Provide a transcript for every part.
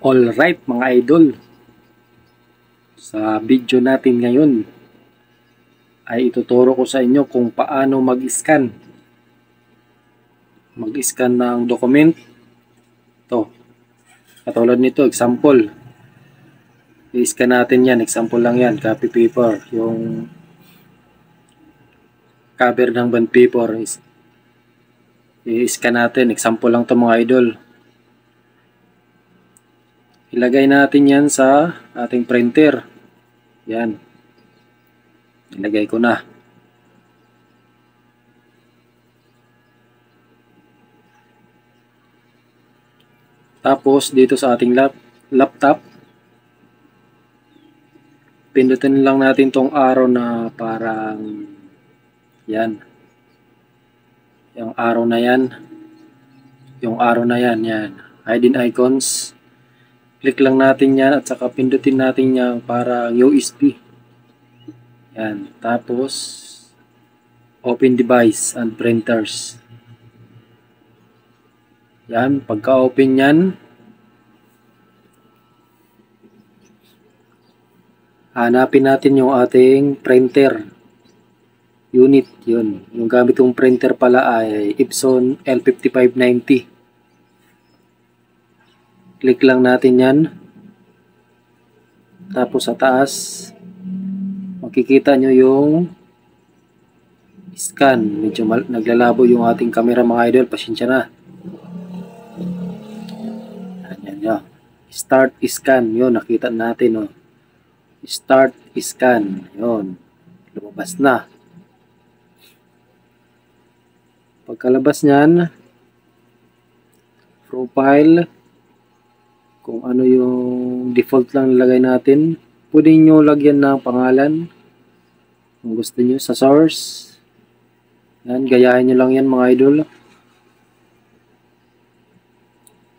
Alright mga idol, sa video natin ngayon ay ituturo ko sa inyo kung paano mag-scan ng document. Ito, katulad nito, example. I-scan natin yan, example lang yan, copy paper. Yung cover ng bond paper, i-scan natin, example lang ito mga idol. Ilagay natin yan sa ating printer. Yan. Ilagay ko na. Tapos dito sa ating laptop, pindutin lang natin tong arrow na parang yan. Yung arrow na yan. Yan. Hidden icons. Click lang natin yan at saka pindutin natin yung parang USB. Yan. Tapos open device and printers. Yan. Pagka-open yan, hanapin natin yung ating printer unit. Yun. Yung gamit kong printer pala ay Epson L5590. Click lang natin yan. Tapos sa taas, makikita nyo yung scan. Medyo naglalabo yung ating camera mga idol. Pasensya na. Yan. Start scan. Yun, nakita natin. Start scan. Yun. Lumabas na. Pagkalabas nyan, profile, kung ano yung default lang nilagay natin. Pwede nyo lagyan ng pangalan kung gusto nyo sa source. Yan, gayahin nyo lang yan mga idol.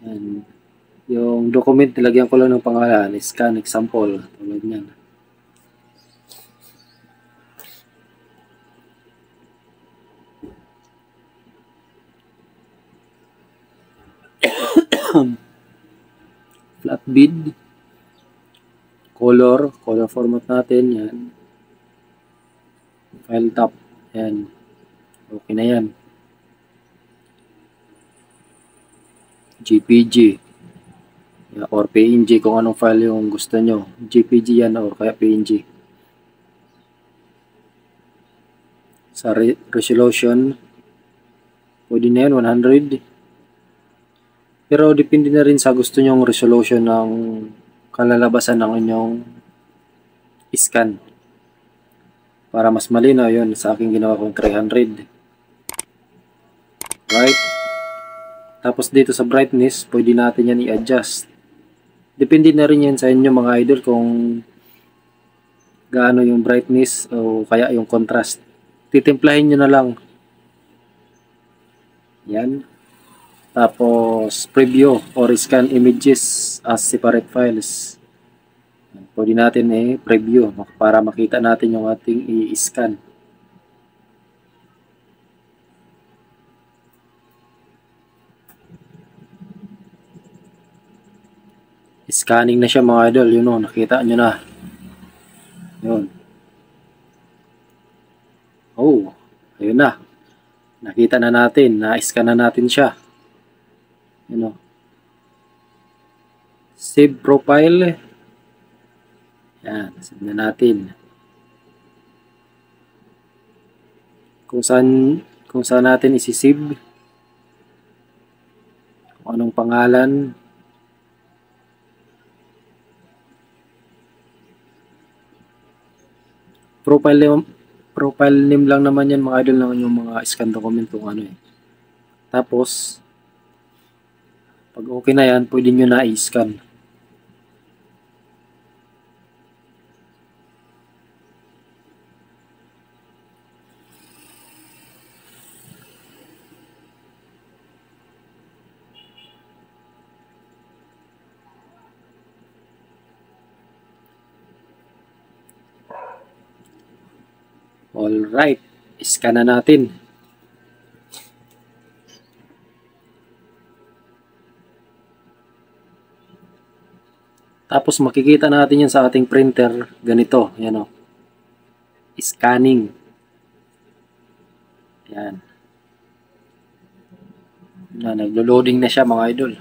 Yan. Yung document, nilagyan ko lang ng pangalan. Scan example. Tulad nyan. Flat bid. Color format natin. Yan. File top. Yan. Okay na yan. JPG. Or PNG kung anong file yung gusto nyo. JPG yan or kaya PNG. Sa resolution, pwede na yan 100. Pero depende na rin sa gusto nyong resolution ng kalalabasan ng inyong scan. Para mas malinaw yun, sa aking ginawa kong 300. Right? Tapos dito sa brightness, pwede natin yan i-adjust. Depende na rin yan sa inyo mga idol kung gaano yung brightness o kaya yung contrast. Titimplahin nyo na lang. Yan. Tapos preview or scan images as separate files. Pwede natin preview para makita natin yung ating i-scan. Scanning na siya mga idol, yun o, nakita nyo na. Yun. Oh, ayun na. Nakita na natin, na-scan na natin siya. Yun o. Save profile. Yan, save na natin. Kung saan natin isi-save. Kung anong pangalan. Profile name lang naman yan mga idol ng yung mga scan document kung ano Tapos, pag okay na yan, pwede nyo na i-scan. Alright, scan na natin. Tapos makikita natin yan sa ating printer, ganito, yan o. Scanning. Yan. Naglo-loading na siya mga idol.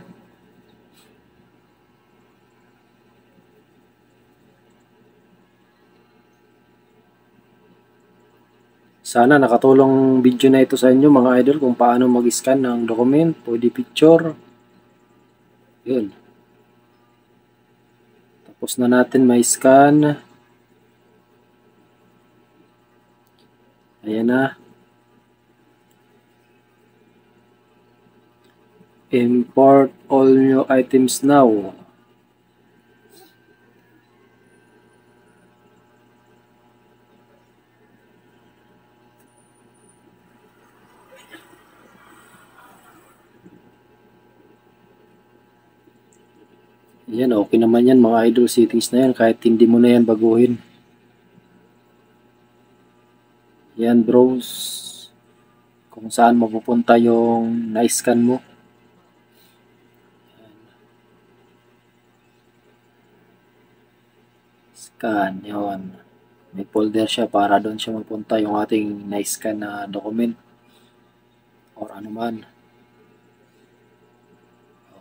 Sana nakatulong video na ito sa inyo mga idol kung paano mag-scan ng document, pwede picture. Yun. Tapos na natin may scan. Ayan na. Import all new items now. Yan, okay naman yan mga idol, settings na yan kahit hindi mo na yan baguhin. Yan, browse kung saan mapupunta yung na-scan mo. Scan, yun. May folder siya para doon siya mapunta yung ating na-scan na document or ano man.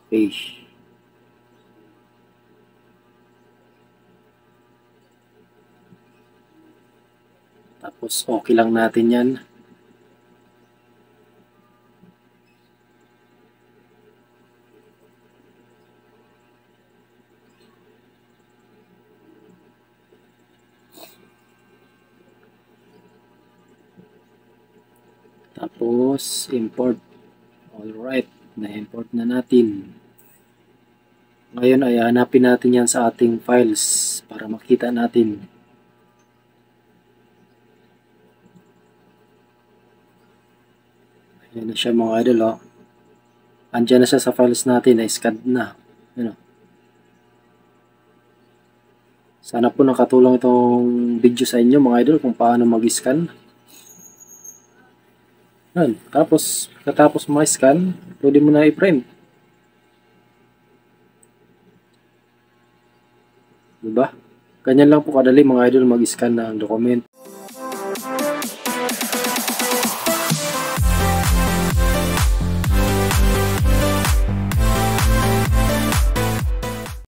Okay. Tapos okay lang natin yan. Tapos import. Alright, na-import na natin. Ngayon ay hanapin natin yan sa ating files para makita natin. Ayan na siya mga idol, oh. Andiyan na siya sa files natin, na-scan na. Ayan, oh. Sana po nakatulong itong video sa inyo mga idol kung paano mag-scan. Ayan. Tapos, katapos ma-scan, pwede mo na i-print. Diba? Ganyan lang po kadali mga idol mag-scan ng document.